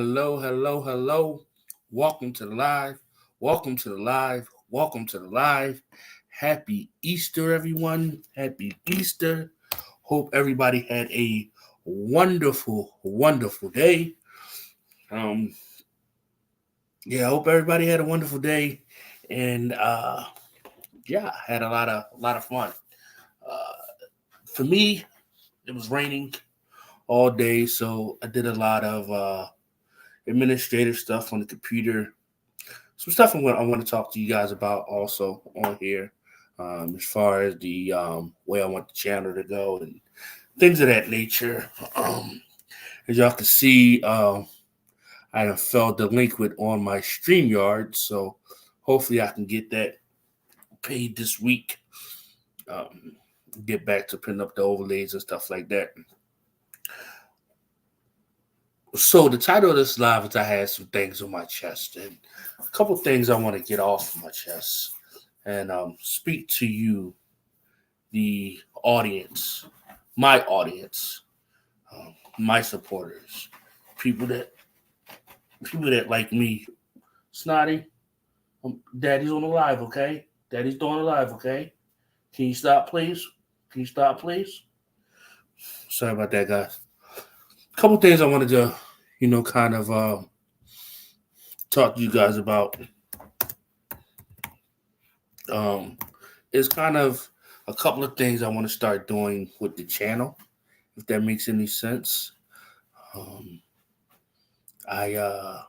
hello, hello, hello. Welcome to the live. Welcome to the live. Welcome to the live. Happy Easter, everyone. Happy Easter. Hope everybody had a wonderful, wonderful day. Um, I hope everybody had a wonderful day, and had a lot of fun. For me, it was raining all day, so I did a lot of administrative stuff on the computer. Some stuff I want to talk to you guys about also on here, as far as the way I want the channel to go and things of that nature. As y'all can see, I have fell delinquent on my StreamYard, so hopefully I can get that paid this week. Um, get back to putting up the overlays and stuff like that. So the title of this live is I had some things on my chest and a couple things I want to get off my chest and speak to you, the audience, my supporters, people that like me. Snotty, Daddy's on the live, okay? Daddy's doing the live, okay? Can you stop, please? Can you stop, please? Sorry about that, guys. A couple things I wanted to, kind of talk to you guys about. Is kind of a couple of things I want to start doing with the channel, if that makes any sense. I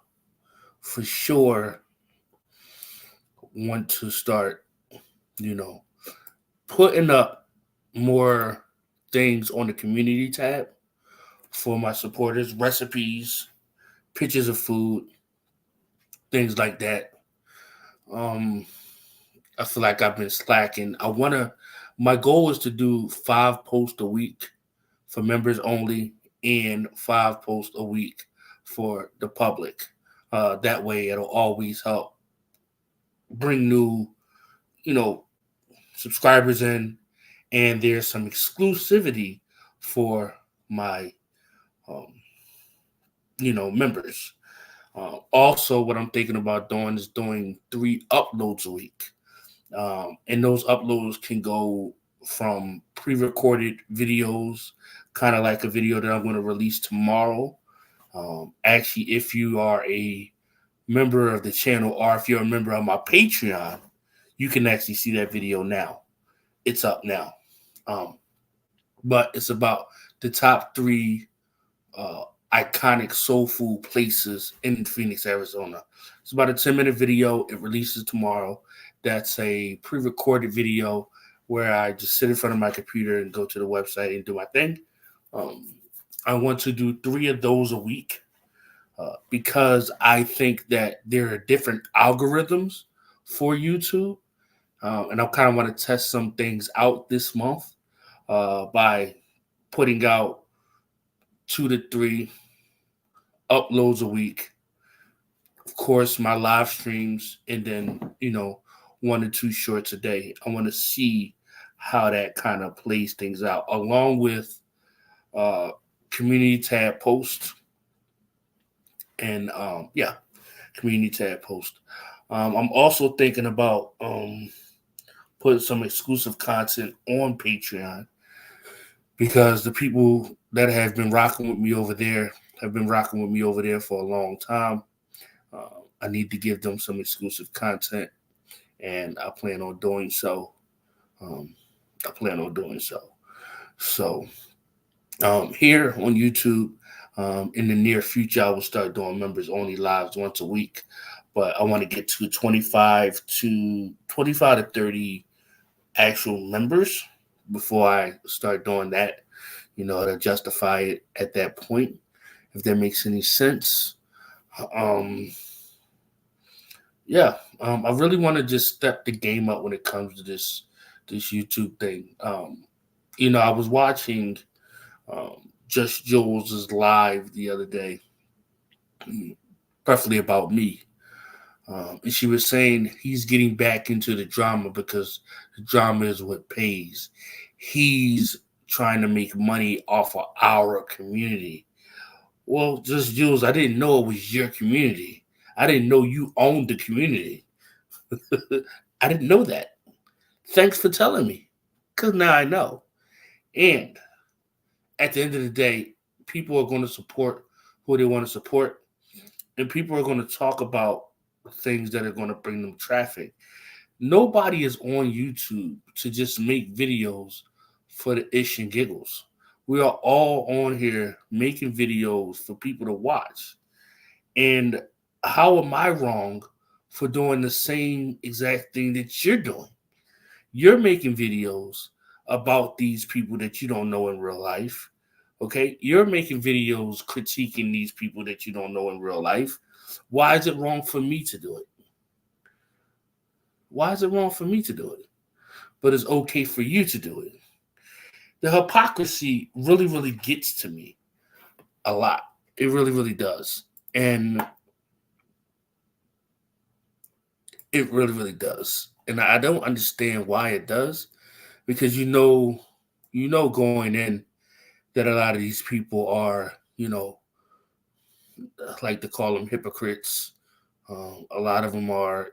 for sure want to start, putting up more things on the community tab for my supporters, recipes, pictures of food, things like that. I feel like I've been slacking. My goal is to do 5 posts a week for members only and 5 posts a week for the public. That way it'll always help bring new, subscribers in, and there's some exclusivity for my, um, members. Also, what I'm thinking about doing is doing 3 uploads a week. And those uploads can go from pre-recorded videos, kind of like a video that I'm going to release tomorrow. Actually, if you are a member of the channel or if you're a member of my Patreon, you can actually see that video now. It's up now. But it's about the top 3 iconic soul food places in Phoenix, Arizona. It's about a 10-minute video. It releases tomorrow. That's a pre-recorded video where I just sit in front of my computer and go to the website and do my thing. I want to do 3 of those a week because I think that there are different algorithms for YouTube. And I kind of want to test some things out this month by putting out 2 to 3 uploads a week. Of course, my live streams, and then, 1 or 2 shorts a day. I want to see how that kind of plays things out, along with community tab post. And community tab post. I'm also thinking about putting some exclusive content on Patreon because the people that have been rocking with me over there have been rocking with me over there for a long time. I need to give them some exclusive content, and I plan on doing so. So here on YouTube, in the near future, I will start doing members only lives once a week, but I want to get to 25 to 30 actual members before I start doing that, to justify it at that point, if that makes any sense. I really want to just step the game up when it comes to this YouTube thing. I was watching Just Jules' live the other day, preferably about me. And she was saying he's getting back into the drama because the drama is what pays. He's trying to make money off of our community. Well, just Jules, I didn't know it was your community. I didn't know you owned the community. I didn't know that. Thanks for telling me. Because now I know. And at the end of the day, people are going to support who they want to support. And people are going to talk about things that are going to bring them traffic. Nobody is on YouTube to just make videos for the ish and giggles. We are all on here making videos for people to watch. And how am I wrong for doing the same exact thing that you're doing? You're making videos about these people that you don't know in real life. Okay? You're making videos critiquing these people that you don't know in real life. Why is it wrong for me to do it? Why is it wrong for me to do it? But it's okay for you to do it. The hypocrisy really, really gets to me a lot. It really, really does. And it really, really does. And I don't understand why it does because going in that a lot of these people are, like to call them hypocrites. A lot of them are,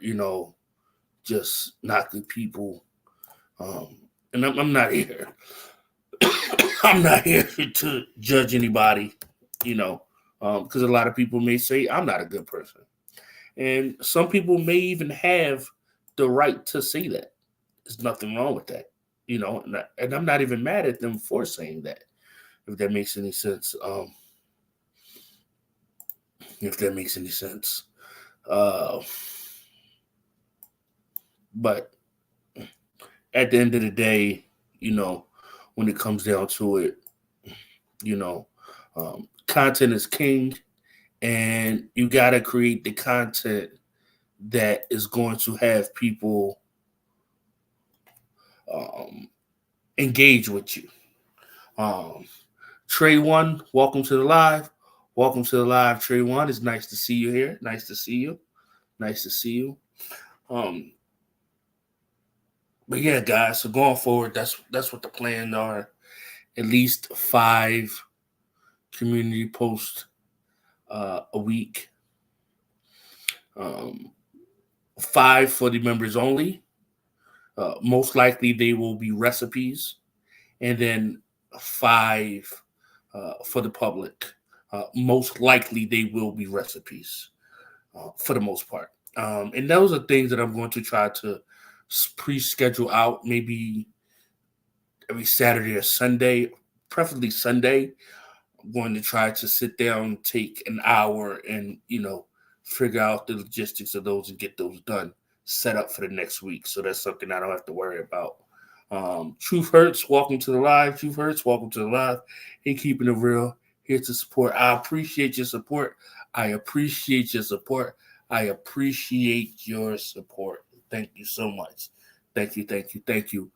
just not good people. And I'm not here. I'm not here to judge anybody, because a lot of people may say I'm not a good person. And some people may even have the right to say that. There's nothing wrong with that, and I'm not even mad at them for saying that, if that makes any sense. If that makes any sense. Uh, but at the end of the day, when it comes down to it, you know, content is king, and you got to create the content that is going to have people um, engage with you. Um, Trey One, welcome to the live. Welcome to the live, Trey One. It's nice to see you here. Nice to see you. Nice to see you. Um, but yeah, guys. So going forward, that's what the plans are. At least 5 community posts a week. Um, 5 for the members only. Most likely they will be recipes, and then 5 for the public. Most likely they will be recipes for the most part. And those are things that I'm going to try to pre-schedule out, maybe every Saturday or Sunday, preferably Sunday. I'm going to try to sit down, take an hour, and figure out the logistics of those and get those done, set up for the next week. So that's something I don't have to worry about. Truth Hurts, welcome to the live. Truth Hurts, welcome to the live. Hey, keeping it real, here to support. I appreciate your support. I appreciate your support. I appreciate your support. Thank you so much. Thank you, thank you, thank you.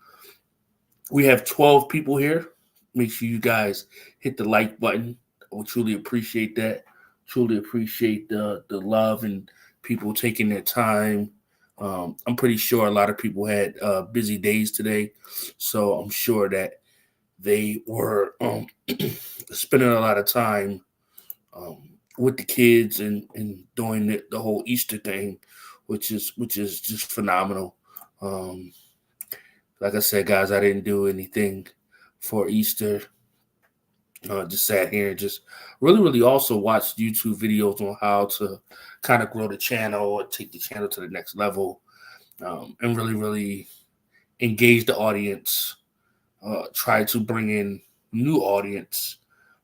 We have 12 people here. Make sure you guys hit the like button. I would truly appreciate that. Truly appreciate the love and people taking their time. I'm pretty sure a lot of people had busy days today, so I'm sure that they were spending a lot of time um, with the kids and doing the whole Easter thing, which is just phenomenal. Um, like I said, guys, I didn't do anything for Easter. Just sat here and just really, really also watched YouTube videos on how to kind of grow the channel or take the channel to the next level, and really, really engage the audience. Try to bring in new audience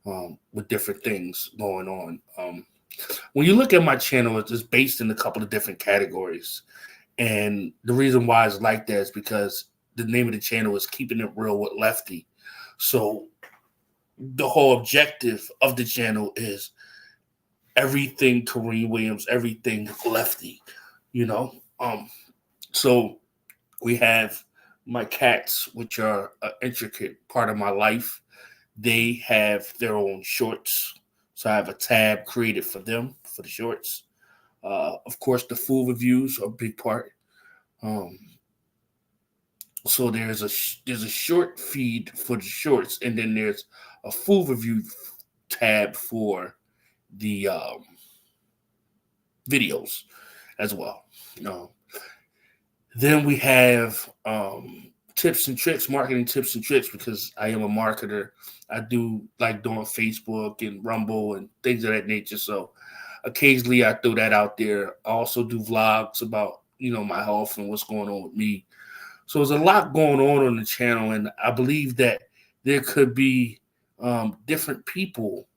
with different things going on. When you look at my channel, it's just based in a couple of different categories. And the reason why it's like that is because the name of the channel is Keeping It Real with Lefty. So the whole objective of the channel is everything Kareem Williams, everything Lefty, you know. So we have my cats, which are an intricate part of my life. They have their own shorts. So I have a tab created for them for the shorts. Of course, the food reviews are a big part. Um, so there's a short feed for the shorts, and then there's a food review tab for the videos as well. Um, then we have tips and tricks, marketing tips and tricks, because I am a marketer. I do like doing Facebook and Rumble and things of that nature. So occasionally I throw that out there. I also do vlogs about, my health and what's going on with me. So there's a lot going on the channel, and I believe that there could be different people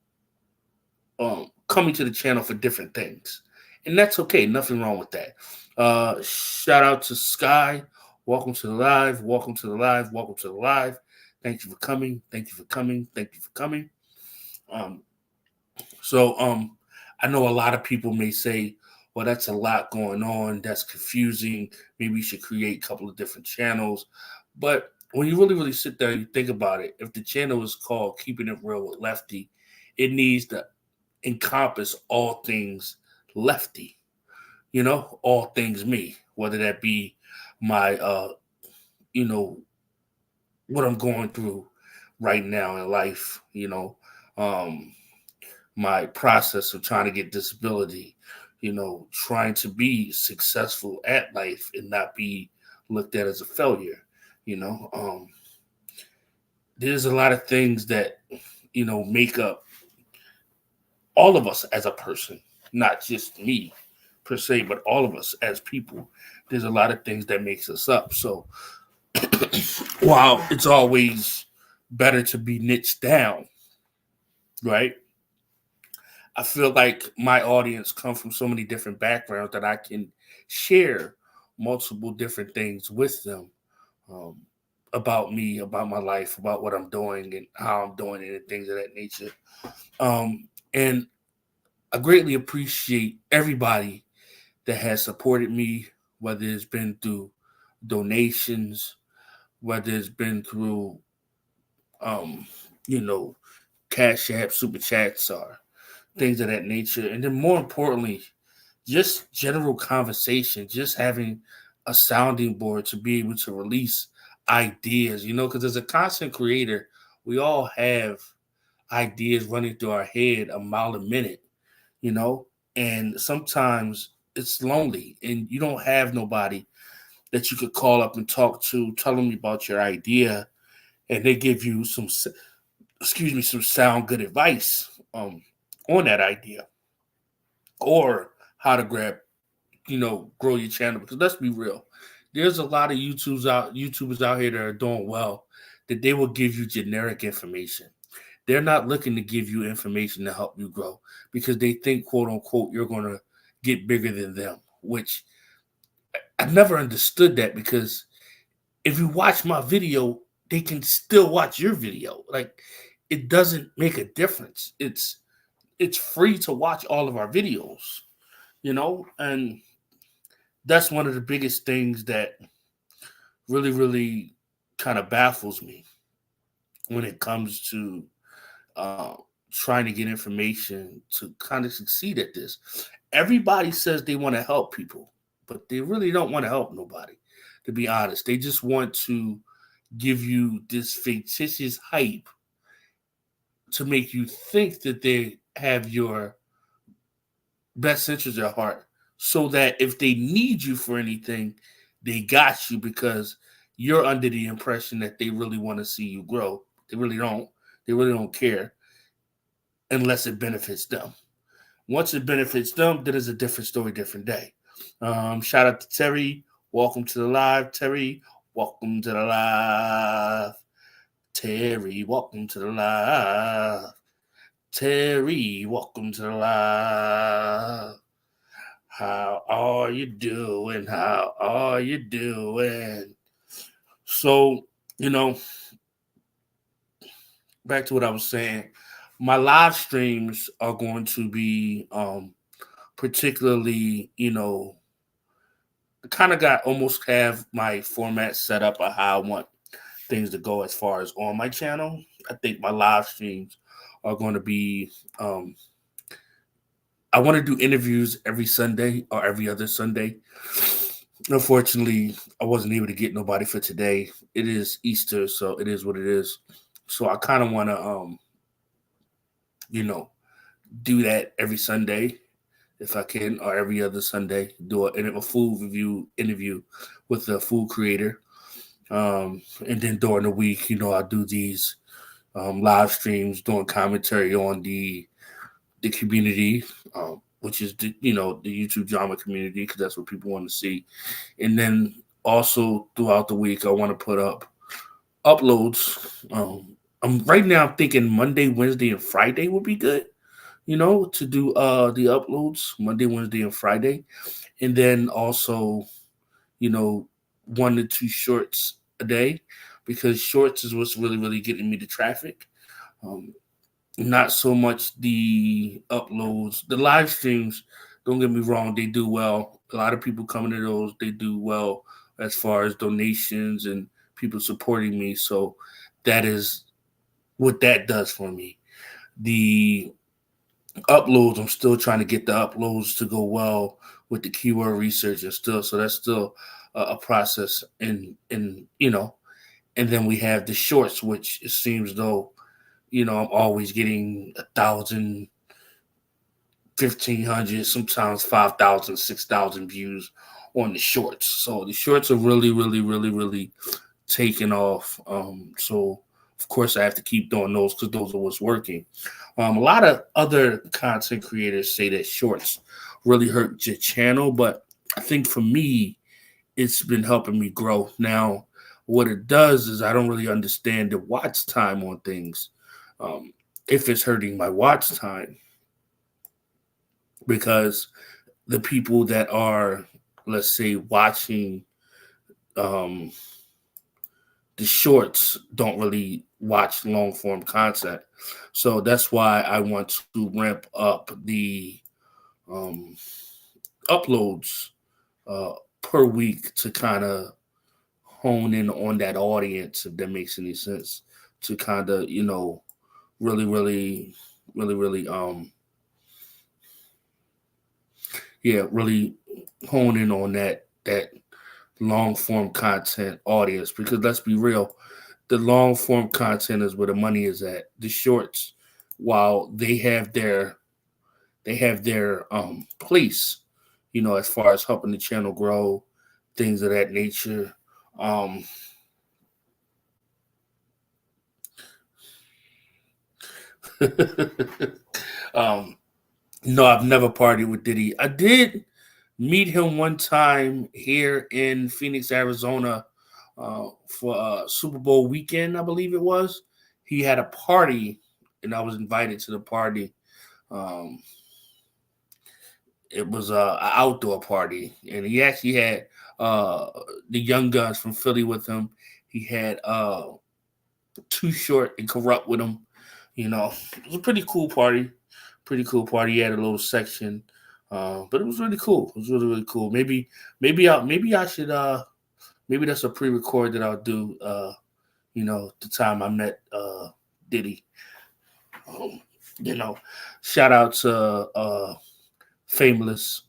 coming to the channel for different things. And that's okay. Nothing wrong with that. Shout out to Sky. Welcome to the live. Welcome to the live. Welcome to the live. Thank you for coming. Thank you for coming. Thank you for coming. So I know a lot of people may say, well, that's a lot going on. That's confusing. Maybe you should create a couple of different channels. But when you really, really sit there and you think about it, if the channel is called Keeping It Real with Lefty, it needs to encompass all things Lefty, all things me, whether that be my, what I'm going through right now in life, um, my process of trying to get disability, trying to be successful at life and not be looked at as a failure, you know. There's a lot of things that, make up all of us as a person, not just me per se, but all of us as people. There's a lot of things that makes us up. So while it's always better to be niched down, right? I feel like my audience come from so many different backgrounds that I can share multiple different things with them, um, about me, about my life, about what I'm doing and how I'm doing it and things of that nature. And I greatly appreciate everybody that has supported me, whether it's been through donations, whether it's been through, um, you know, Cashapp, super chats, or things of that nature. And then more importantly, just general conversation, just having a sounding board to be able to release ideas, because as a content creator, we all have ideas running through our head a mile a minute, you know, and sometimes it's lonely and you don't have nobody that you could call up and talk to, tell them about your idea, and they give you some sound good advice on that idea or how to grow your channel. Because let's be real, there's a lot of YouTubers out here that are doing well, that they will give you generic information. They're not looking to give you information to help you grow because they think, quote unquote, you're going to get bigger than them, which I've never understood that, because if you watch my video, they can still watch your video. Like, it doesn't make a difference. It's free to watch all of our videos, and that's one of the biggest things that really, really kind of baffles me when it comes to uh, trying to get information to kind of succeed at this. Everybody says they want to help people, but they really don't want to help nobody, to be honest. They just want to give you this fictitious hype to make you think that they have your best interest at heart, so that if they need you for anything, they got you, because you're under the impression that they really want to see you grow. They really don't. They really don't care unless it benefits them. Once it benefits them, then it's a different story, different day. Shout out to Terry. Welcome to the live, Terry. Welcome to the live. Terry, welcome to the live. Terry, welcome to the live. How are you doing? How are you doing? So, back to what I was saying. My live streams are going to be particularly, kind of got almost have my format set up of how I want things to go as far as on my channel. I think my live streams are going to be I want to do interviews every Sunday or every other Sunday. Unfortunately, I wasn't able to get nobody for today. It is Easter, so it is what it is. So I kind of want to you know, do that every Sunday if I can, or every other Sunday. Do a food review interview with a food creator. And then during the week, I do these live streams doing commentary on the community, which is the YouTube drama community, because that's what people want to see. And then also throughout the week, I want to put up uploads. Right now I'm thinking Monday, Wednesday, and Friday would be good. To do the uploads Monday, Wednesday, and Friday, and then also you know 1 to 2 shorts a day, because shorts is what's really really getting me the traffic. Um, Not so much the uploads. The live streams, don't get me wrong, they do well. A lot of people coming to those, they do well as far as donations and people supporting me. So that is what that does for me. The uploads, I'm still trying to get the uploads to go well with the keyword research and still, so that's still a process. And then we have the shorts, which it seems though I'm always getting 1,000, 1,500, sometimes 5,000, 6,000 views on the shorts. So the shorts are really, really, really, really taking off. So of course I have to keep doing those because those are what's working. A lot of other content creators say that shorts really hurt your channel, but I think for me, it's been helping me grow. Now, what it does is I don't really understand the watch time on things. Um, if it's hurting my watch time, because the people that are, let's say, watching um, the shorts don't really watch long form content. So that's why I want to ramp up the um, uploads uh, per week to kind of hone in on that audience, if that makes any sense, to kind of, really, really, really, really, really hone in on that long form content audience, because let's be real, the long form content is where the money is at. The shorts, while they have their place, as far as helping the channel grow, things of that nature. Um um no, I've never partied with Diddy. I did meet him one time here in Phoenix, Arizona, for Super Bowl weekend, I believe it was. He had a party, and I was invited to the party. Um, it was an outdoor party, and he actually had uh, the Young Guns from Philly with him. He had Too Short and Corrupt with him. It was a pretty cool party. Pretty cool party. He had a little section, but it was really cool. It was really really cool. Maybe I should maybe that's a pre-record that I'll do. The time I met Diddy. Um, you know, Shout out to Fameless.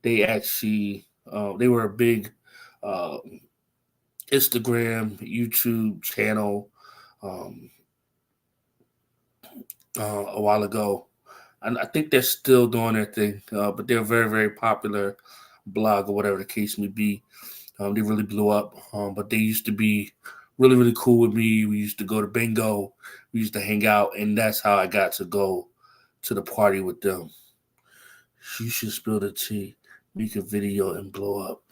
They were a big uh, Instagram, YouTube channel um, a while ago. And I think they're still doing their thing, but they're a very, very popular blog or whatever the case may be. They really blew up, but they used to be really, really cool with me. We used to go to bingo, we used to hang out, and that's how I got to go to the party with them. You should spill the tea, make a video, and blow up.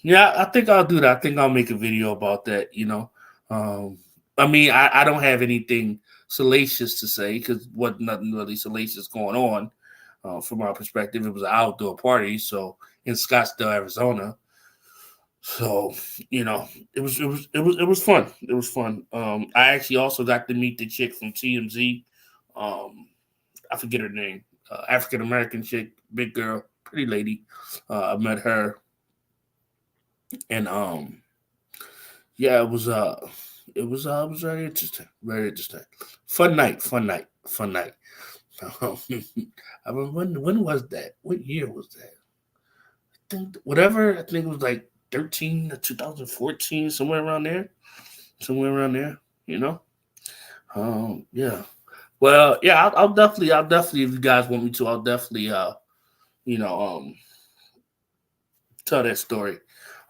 Yeah, I think I'll do that. I think I'll make a video about that. Um, I mean, I don't have anything salacious to say because what nothing really salacious going on. From our perspective, it was an outdoor party, so in Scottsdale, Arizona. So it was fun. It was fun. I actually also got to meet the chick from TMZ. Um, I forget her name. African American chick, big girl, pretty lady. I met her, and yeah, it was very interesting, very interesting. Fun night, fun night, fun night. I mean, when was that? What year was that? I think whatever. I think it was like 13 to 2014, somewhere around there. Somewhere around there. You know. Yeah. Well, yeah, I'll definitely, if you guys want me to, I'll definitely, you know, tell that story.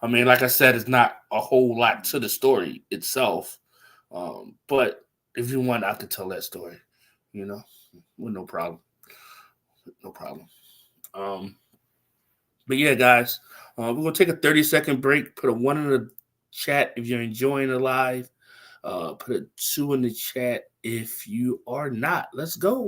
I mean, like I said, it's not a whole lot to the story itself, but if you want, I could tell that story. You know, with no problem, no problem. Um, but yeah, guys, we're gonna take a 30-second break. Put a one in the chat if you're enjoying the live. Put a two in the chat if you are not. Let's go.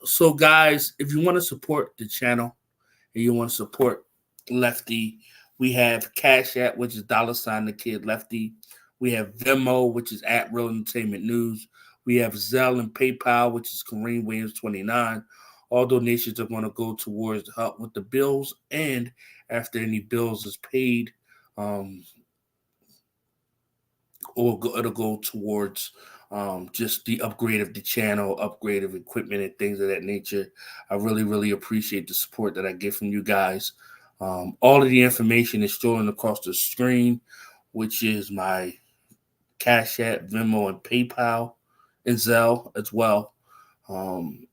So guys, if you want to support the channel and you want to support Lefty, we have Cash App, which is $ the kid Lefty. We have Venmo, which is at Real Entertainment News. We have Zelle and PayPal, which is Kareem Williams 29. All donations are going to go towards help with the bills, and after any bills is paid, um, it'll go towards just the upgrade of the channel, upgrade of equipment, and things of that nature. I really, really appreciate the support that I get from you guys. All of the information is stolen across the screen, which is my Cash App, Venmo, and PayPal, and Zelle as well. Um,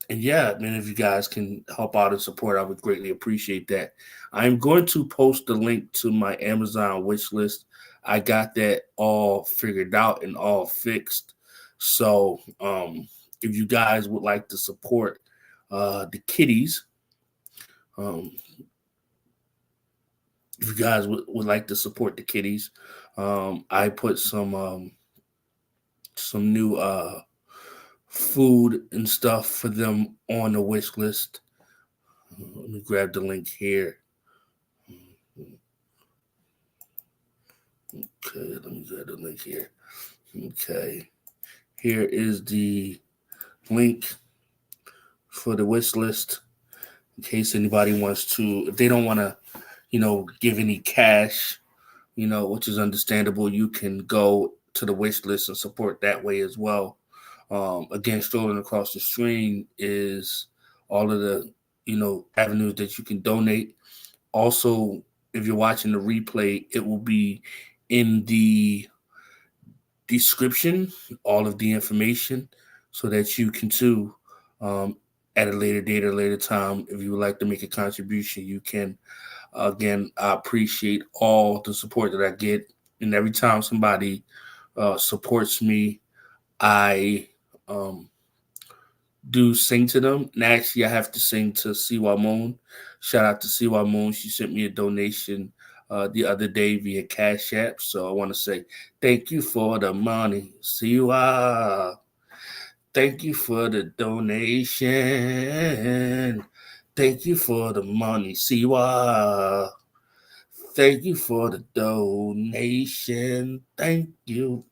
and yeah, man, if you guys can help out and support, I would greatly appreciate that. I'm going to post the link to my Amazon wish list. I got that all figured out and all fixed. So if you guys would like to support the kitties, um, if you guys would like to support the kitties, I put some new food and stuff for them on the wish list. Let me grab the link here. Okay, let me grab the link here. Okay, here is the link for the wish list. In case anybody wants to, if they don't want to, give any cash, which is understandable, you can go to the wish list and support that way as well. Again, strolling across the screen is all of the, avenues that you can donate. Also, if you're watching the replay, it will be in the description, all of the information, so that you can too, at a later date or later time, if you would like to make a contribution, you can. Again, I appreciate all the support that I get, and every time somebody supports me, I do sing to them. And actually, I have to sing to Siwa Moon. Shout out to Siwa Moon. She sent me a donation the other day via Cash App. So I want to say thank you for the money, Siwa. Thank you for the donation. Thank you for the money, Siwa. Thank you for the donation. Thank you.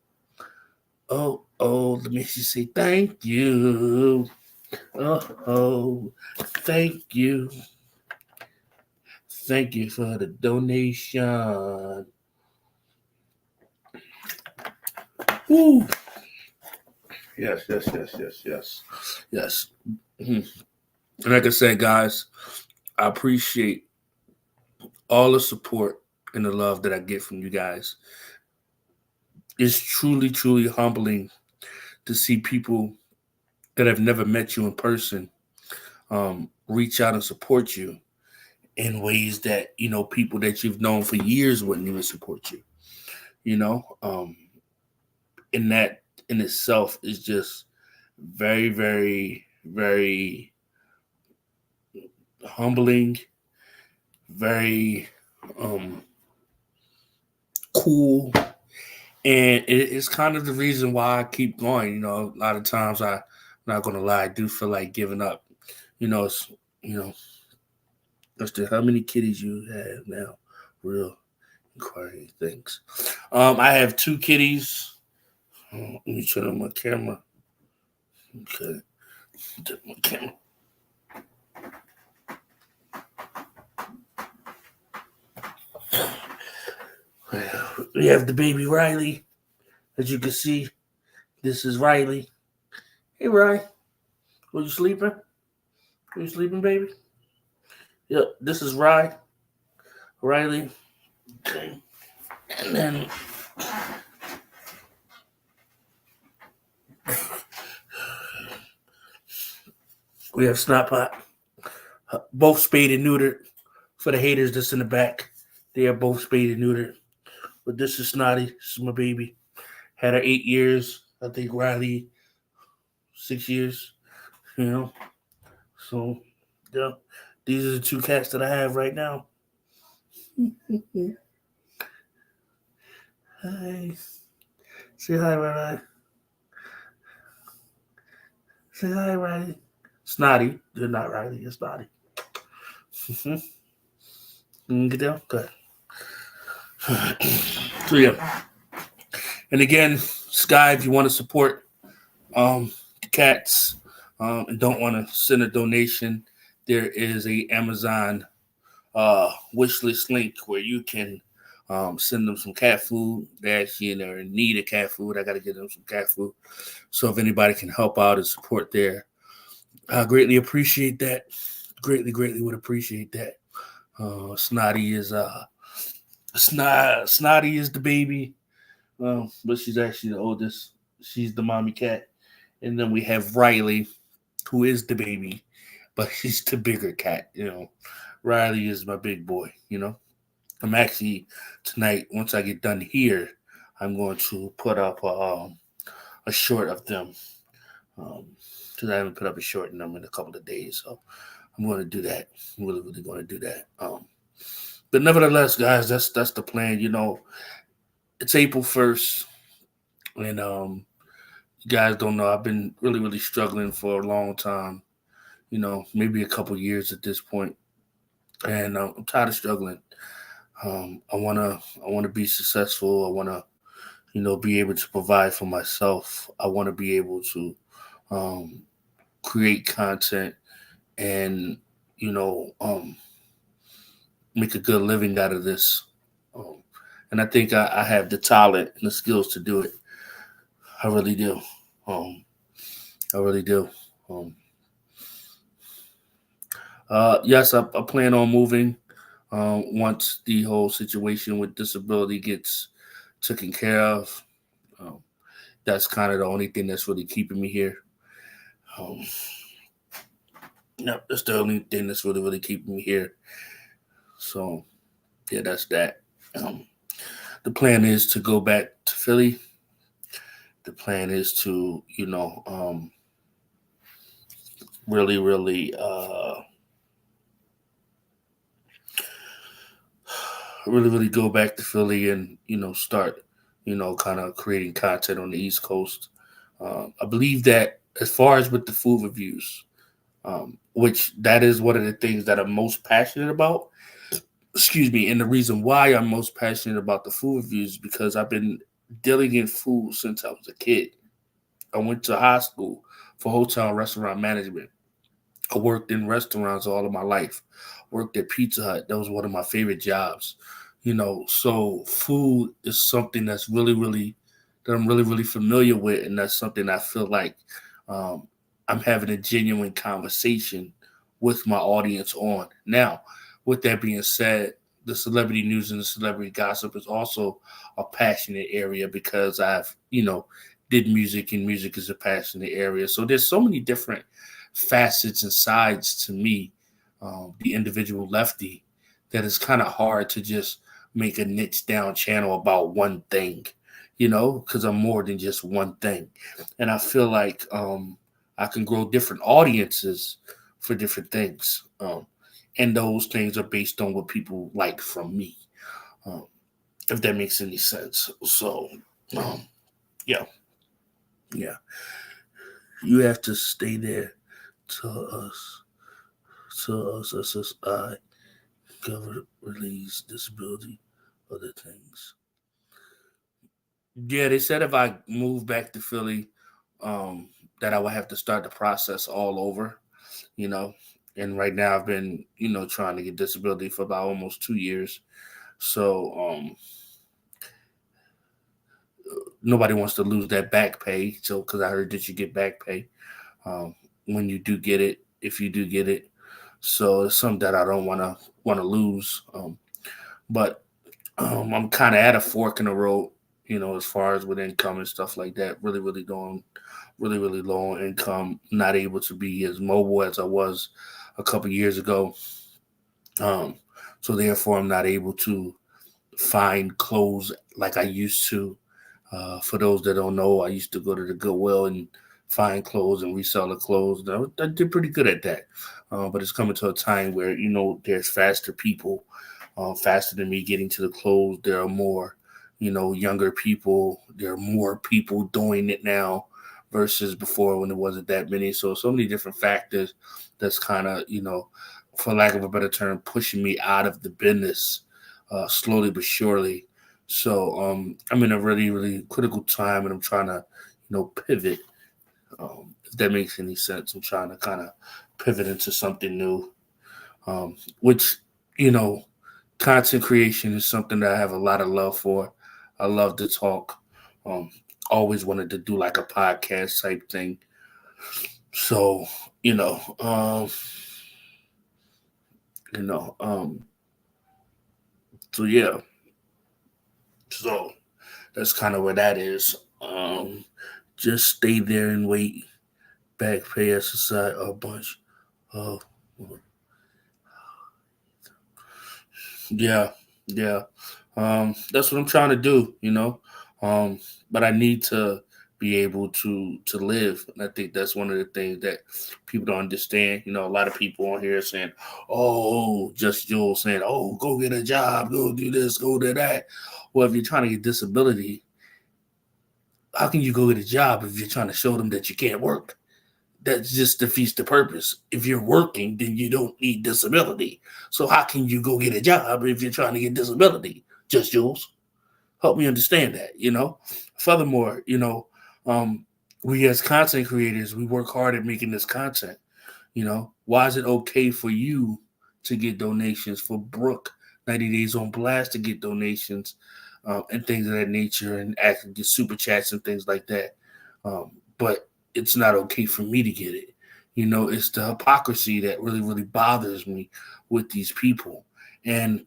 Let me just say thank you. Thank you. Thank you for the donation. Woo. Yes. Yes. And like I said, guys, I appreciate all the support and the love that I get from you guys. It's truly, truly humbling to see people that have never met you in person reach out and support you in ways that people that you've known for years wouldn't even support you. And that in itself is just very, very, very humbling, very cool, and it's kind of the reason why I keep going. A lot of times I'm not gonna lie, I do feel like giving up. It's just how many kitties you have now. Real inquiring things. I have two kitties. Let me turn on my camera. Okay. Take my camera. We have the baby Riley. As you can see, this is Riley. Hey, Riley. Were you sleeping? Are you sleeping, baby? Yep, this is Riley. Okay. And then we have Snotpot. Both spayed and neutered. For the haters that's in the back, they are both spayed and neutered. But this is Snotty. This is my baby. Had her 8 years. I think Riley 6 years. You know. So yeah, these are the two cats that I have right now. Hi. Say hi, Riley. Say hi, Riley. Snotty. You're not Riley. You're Snotty. Get down. Good. So yeah. And again, Sky, if you want to support the cats and don't want to send a donation, there is a Amazon Wishlist link where you can send them some cat food. They actually in need of cat food. I got to get them some cat food. So if anybody can help out and support there, I greatly appreciate that. Greatly would appreciate that. Snotty is Snotty is the baby, but she's actually the oldest. She's the mommy cat, and then we have Riley, who is the baby, but he's the bigger cat. Riley is my big boy. I'm actually tonight. Once I get done here, I'm going to put up a short of them because I haven't put up a short in them in a couple of days. So I'm going to do that. I'm really going to do that. But nevertheless, guys, that's the plan. It's April 1st, and you guys don't know. I've been really struggling for a long time. Maybe a couple years at this point, and I'm tired of struggling. I wanna be successful. I wanna be able to provide for myself. I want to be able to um, create content and you know um, make a good living out of this. Um, and I think I have the talent and the skills to do it. I really do. Um, I really do. Um, yes, I plan on moving once the whole situation with disability gets taken care of. Um, that's kind of the only thing that's really keeping me here. Um, yeah, that's the only thing that's really keeping me here. So yeah, that's that. Um, the plan is to go back to Philly. The plan is to really go back to Philly and start kind of creating content on the East Coast. I believe that as far as with the food reviews, which that is one of the things that I'm most passionate about. Excuse me, and the reason why I'm most passionate about the food reviews is because I've been dealing in food since I was a kid. I went to high school for hotel and restaurant management. I worked in restaurants all of my life. Worked at Pizza Hut. That was one of my favorite jobs. So food is something that's really that I'm really familiar with, and that's something I feel like um, I'm having a genuine conversation with my audience on. Now, with that being said, the celebrity news and the celebrity gossip is also a passionate area because I've did music, and music is a passionate area. So there's so many different facets and sides to me, the individual Lefty, that is kind of hard to just make a niche down channel about one thing, because I'm more than just one thing. And I feel like I can grow different audiences for different things. And those things are based on what people like from me, um, if that makes any sense. So, um, yeah, yeah. You have to stay there till I cover release disability, other things. Yeah, they said if I move back to Philly, um, that I would have to start the process all over, you know. And right now I've been, trying to get disability for about almost 2 years. So nobody wants to lose that back pay. So because I heard that you get back pay um, when you do get it, if you do get it. So it's something that I don't want to lose. But I'm kind of at a fork in the road, as far as with income and stuff like that. Really, really doing really, really low on income. Not able to be as mobile as I was a couple years ago. Um, so therefore, I'm not able to find clothes like I used to. For those that don't know, I used to go to the Goodwill and find clothes and resell the clothes. I did pretty good at that. But it's coming to a time where, there's faster people, faster than me getting to the clothes. There are more, younger people. There are more people doing it now versus before when there wasn't that many. So many different factors that's kind of, for lack of a better term, pushing me out of the business slowly but surely. So I'm in a really, really critical time, and I'm trying to, pivot. If that makes any sense, I'm trying to kind of pivot into something new, which, content creation is something that I have a lot of love for. I love to talk. Um, Always wanted to do like a podcast type thing. So, you know, um, so yeah. So that's kind of where that is. Just stay there and wait. Back pay exercise a bunch of yeah, yeah. That's what I'm trying to do, But I need to be able to live. And I think that's one of the things that people don't understand. A lot of people on here saying, "Oh, just Joel saying, oh, go get a job, go do this, go do that." Well, if you're trying to get disability, how can you go get a job if you're trying to show them that you can't work? That just defeats the purpose. If you're working, then you don't need disability. So how can you go get a job if you're trying to get disability? Just Jules, help me understand that. Furthermore, we as content creators, we work hard at making this content. Why is it okay for you to get donations, for Brooke 90 Days on Blast to get donations and things of that nature, and actually get super chats and things like that? But it's not okay for me to get it. It's the hypocrisy that really, really bothers me with these people. And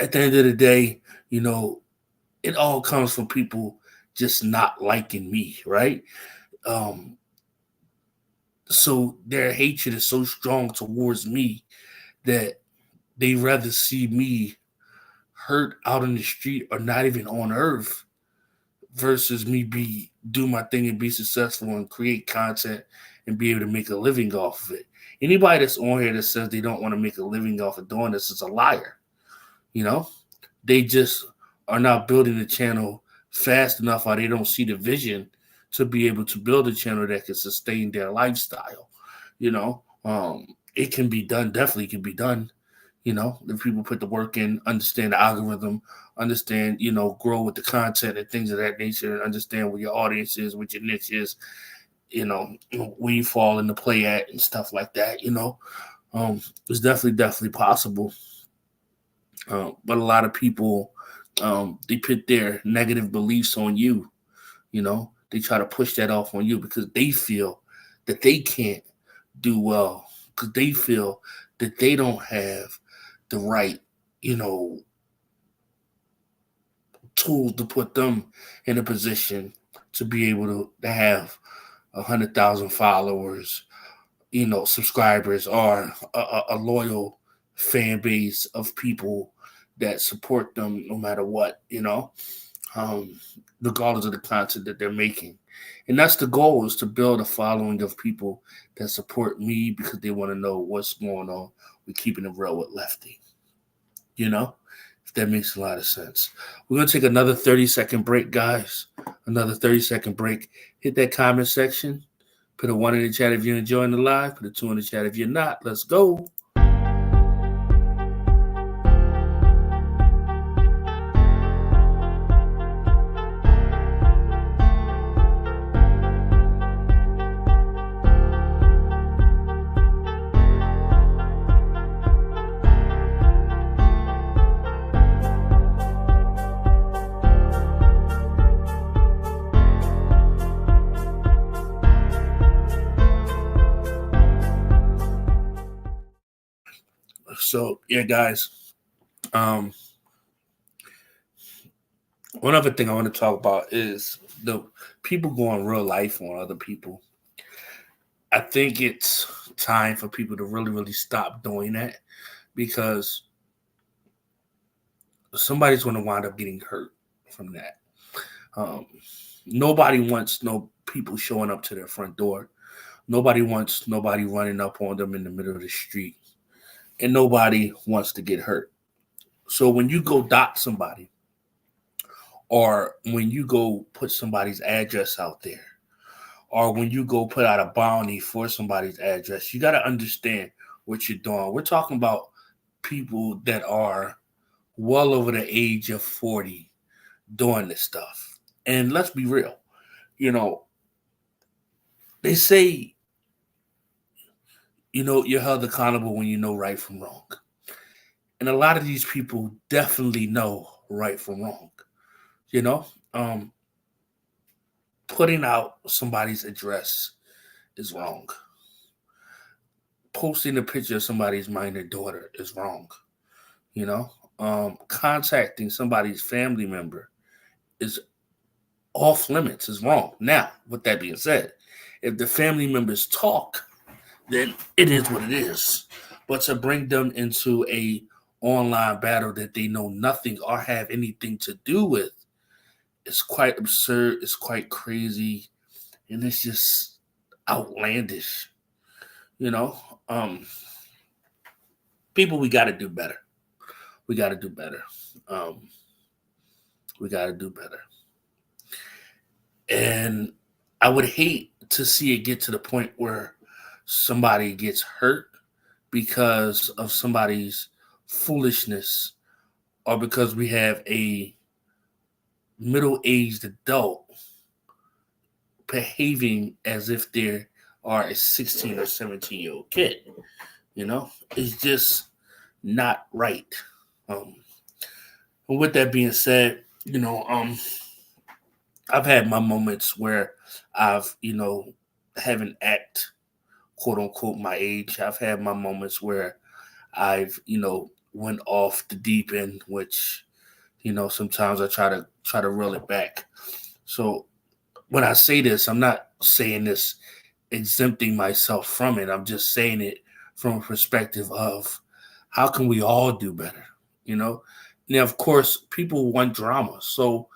at the end of the day, it all comes from people just not liking me, right? So their hatred is so strong towards me that they rather see me hurt out in the street or not even on earth versus me do my thing and be successful and create content and be able to make a living off of it. Anybody that's on here that says they don't want to make a living off of doing this is a liar. They just are not building the channel fast enough, or they don't see the vision to be able to build a channel that can sustain their lifestyle. It can be done, definitely can be done. If people put the work in, understand the algorithm, understand, grow with the content and things of that nature, and understand what your audience is, what your niche is, where you fall into play at and stuff like that, it's definitely possible. But a lot of people, they put their negative beliefs on you, they try to push that off on you because they feel that they can't do well, because they feel that they don't have the right, tools to put them in a position to be able to have 100,000 followers, subscribers, or a loyal fan base of people that support them no matter what, regardless of the content that they're making. And that's the goal, is to build a following of people that support me because they want to know what's going on with Keeping It Real with Lefty. If that makes a lot of sense. We're going to take another 30-second break, guys. Another 30-second break. Hit that comment section. Put a 1 in the chat if you're enjoying the live. Put a 2 in the chat if you're not. Let's go. So yeah, guys. Um, One other thing I want to talk about is the people going real life on other people. I think it's time for people to really, really stop doing that because somebody's going to wind up getting hurt from that. Um, Nobody wants no people showing up to their front door. Nobody wants nobody running up on them in the middle of the street, and nobody wants to get hurt. So when you go dot somebody, or when you go put somebody's address out there, or when you go put out a bounty for somebody's address, you got to understand what you're doing. We're talking about people that are well over the age of 40 doing this stuff. And let's be real, you know, they say, you're held accountable when you know right from wrong. And a lot of these people definitely know right from wrong. You know, um, Putting out somebody's address is wrong. Posting a picture of somebody's minor daughter is wrong. You know, Contacting somebody's family member is off limits, is wrong. Now, with that being said, if the family members talk, then it is what it is. But to bring them into a online battle that they know nothing or have anything to do with, it's quite absurd. It's quite crazy, and it's just outlandish. You know, um, People, we got to do better. We got to do better. Um, we got to do better. And I would hate to see it get to the point where somebody gets hurt because of somebody's foolishness, or because we have a middle-aged adult behaving as if they are a 16 or 17-year-old kid. It's just not right. Um, and with that being said, I've had my moments where I've, haven't act quote unquote my age. I've had my moments where I've, went off the deep end, which, sometimes I try to reel it back. So when I say this, I'm not saying this exempting myself from it. I'm just saying it from a perspective of how can we all do better, you know? Now, of course, people want drama. So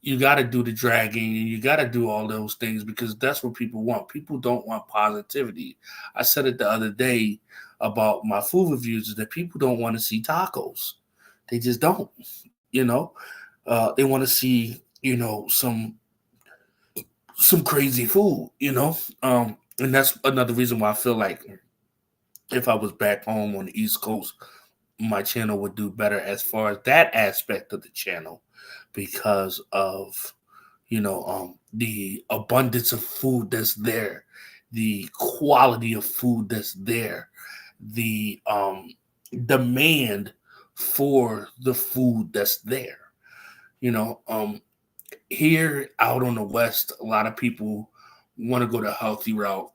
you got to do the dragging and you got to do all those things because that's what people want. People don't want positivity. I said it the other day about my food reviews is that people don't want to see tacos. They just don't, you know. They want to see, some crazy food, and that's another reason why I feel like if I was back home on the East Coast, my channel would do better as far as that aspect of the channel because of the abundance of food that's there, the quality of food that's there, the demand for the food that's there. You know, Here out on the West, a lot of people want to go the healthy route,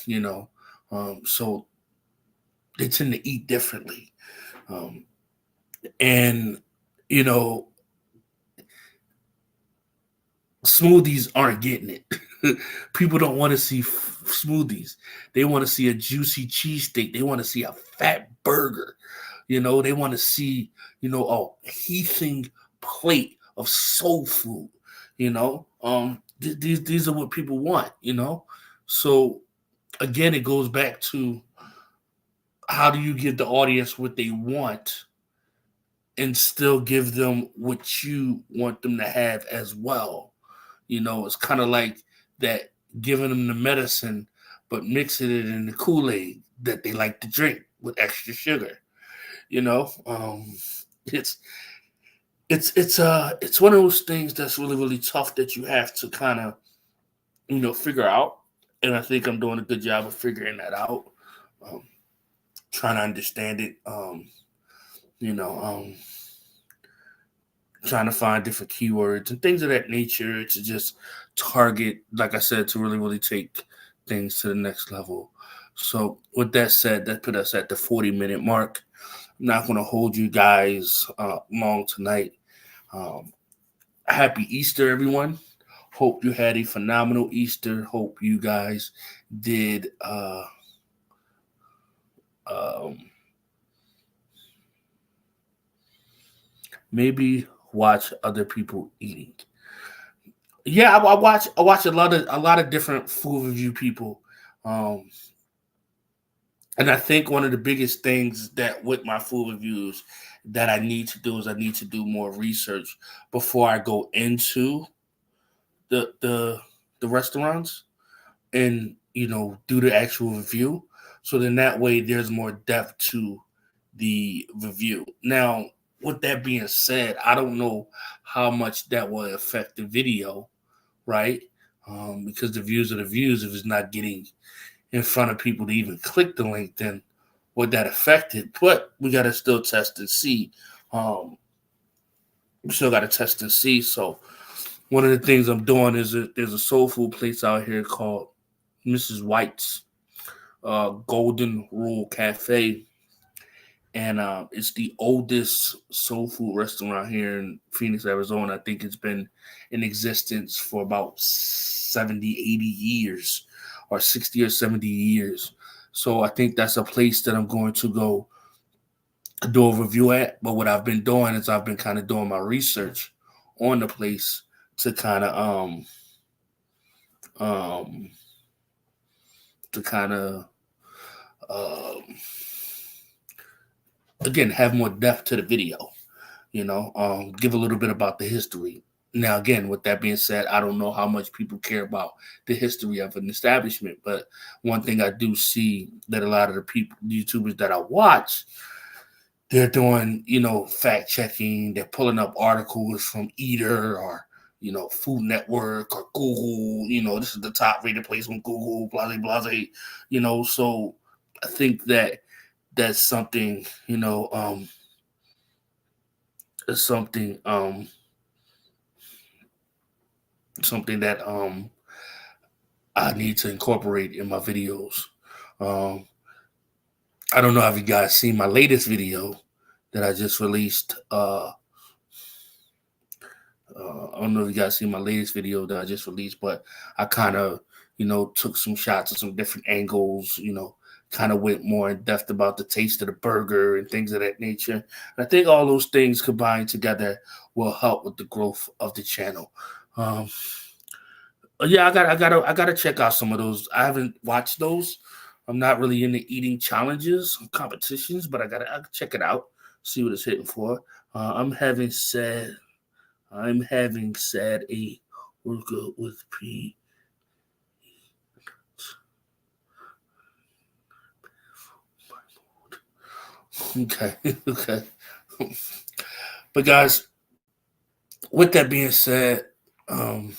you know, so they tend to eat differently. Um, and, you know, Smoothies aren't getting it. People don't want to see smoothies. They want to see a juicy cheesesteak. They want to see a fat burger. They want to see, a heaping plate of soul food. These are what people want. So again, it goes back to how do you give the audience what they want and still give them what you want them to have as well. It's kind of like that giving them the medicine, but mixing it in the Kool-Aid that they like to drink with extra sugar. You know, it's it's one of those things that's really really tough that you have to kind of figure out. And I think I'm doing a good job of figuring that out, um, trying to understand it. You know, Trying to find different keywords and things of that nature to just target, like I said, to really, really take things to the next level. So with that said, that put us at the 40-minute mark. I'm not going to hold you guys long tonight. Um, Happy Easter, everyone. Hope you had a phenomenal Easter. Hope you guys did um, maybe watch other people eating. Yeah, I watch a lot of different food review people. Um, and I think one of the biggest things that with my food reviews that I need to do is I need to do more research before I go into the the the restaurants and do the actual review. So then that way there's more depth to the review. Now, with that being said, I don't know how much that will affect the video, right? Because the views are the views. If it's not getting in front of people to even click the link, then would that affect it? But we got to still test and see. We still got to test and see. So one of the things I'm doing is there's a soul food place out here called Mrs. White's Golden Rule Cafe, and it's the oldest soul food restaurant here in Phoenix, Arizona. I think it's been in existence for about 70, 80 years, or 60 or 70 years. So I think that's a place that I'm going to go do a review at. But what I've been doing is I've been kind of doing my research on the place to kind of um to kind of um again have more depth to the video. Give a little bit about the history. Now, again, with that being said, I don't know how much people care about the history of an establishment, but one thing I do see that a lot of the people, YouTubers that I watch, they're doing, fact checking. They're pulling up articles from Eater or, Food Network or Google. This is the top rated place on Google, blase, blase. So I think that that's something, something something that I need to incorporate in my videos. Um, I don't know if you guys seen my latest video that I just released. I don't know if you guys seen my latest video that I just released, but I kind of, took some shots of some different angles, kind of went more in depth about the taste of the burger and things of that nature. And I think all those things combined together will help with the growth of the channel. Um, yeah, I gotta check out some of those. I haven't watched those. I'm not really into eating challenges, competitions, but I'll check it out, see what it's hitting for. I'm having said a workout with P. Okay, okay. But guys, with that being said, um,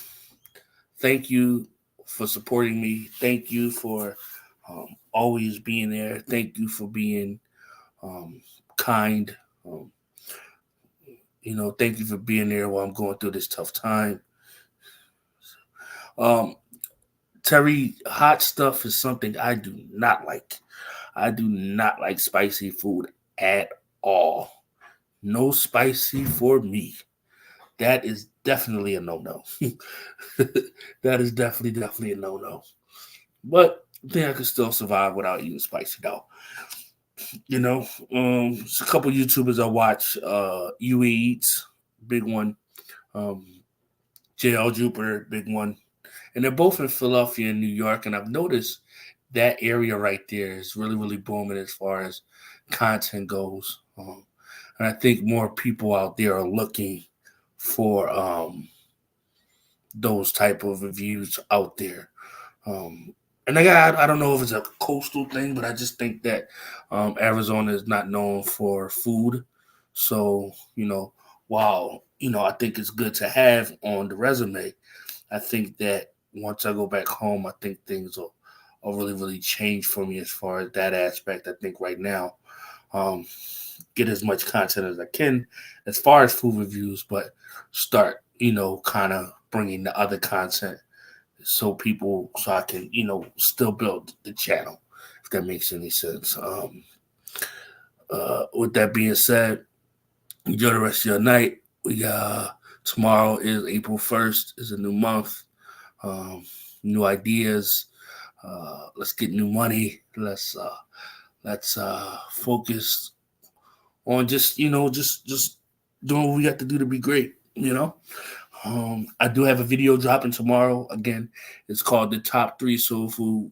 thank you for supporting me. Thank you for always being there. Thank you for being um, kind. Um, thank you for being there while I'm going through this tough time. Um, Terry, hot stuff is something I do not like. I do not like spicy food at all. No spicy for me. That is definitely a no-no. That is definitely a no-no. But I think I could still survive without eating spicy though. There's a couple YouTubers I watch. UA Eats, big one. Um, JL Jupiter, big one. And they're both in Philadelphia and New York. And I've noticed that area right there is really, really booming as far as content goes. And I think more people out there are looking for those type of reviews out there. Um, and I don't know if it's a coastal thing, but I just think that Arizona is not known for food. So, while, I think it's good to have on the resume, I think that once I go back home, I think things will really, really change for me as far as that aspect. I think right now, um, get as much content as I can as far as food reviews, but start, kind of bringing the other content so I can, still build the channel, that makes any sense. With that being said, enjoy the rest of your night. Tomorrow is April 1st. It's a new month. New ideas. Let's get new money. Let's focus on just doing what we got to do to be great. I do have a video dropping tomorrow. Again, it's called the top 3 soul food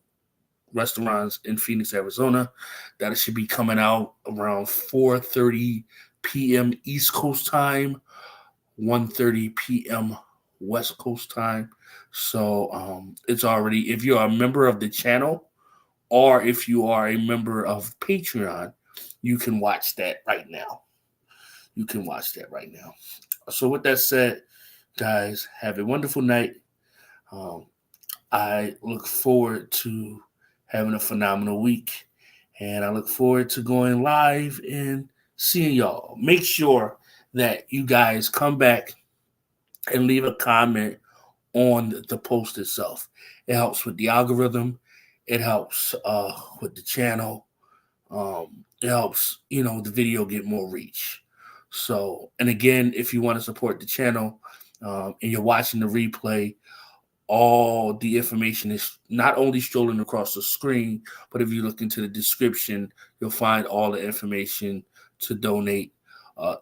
restaurants in Phoenix, Arizona. That should be coming out around 4:30 p.m. East Coast time, 1:30 p.m. West Coast time. So it's already, if you're a member of the channel or if you are a member of Patreon, you can watch that right now. So with that said, guys, have a wonderful night. I look forward to having a phenomenal week, and I look forward to going live and seeing y'all. Make sure that you guys come back and leave a comment on the post itself. It helps with the algorithm. It helps with the channel. It helps, the video get more reach. So, and again, if you want to support the channel and you're watching the replay, all the information is not only strolling across the screen, but if you look into the description, you'll find all the information to donate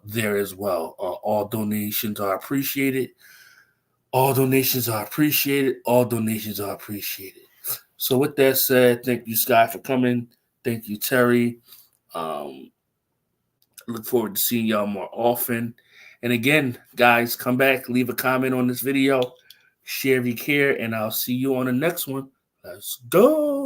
there as well. All donations are appreciated. All donations are appreciated. So with that said, thank you, Sky, for coming. Thank you, Terry. Look forward to seeing y'all more often. And again, guys, come back, leave a comment on this video, share if you care, and I'll see you on the next one. Let's go.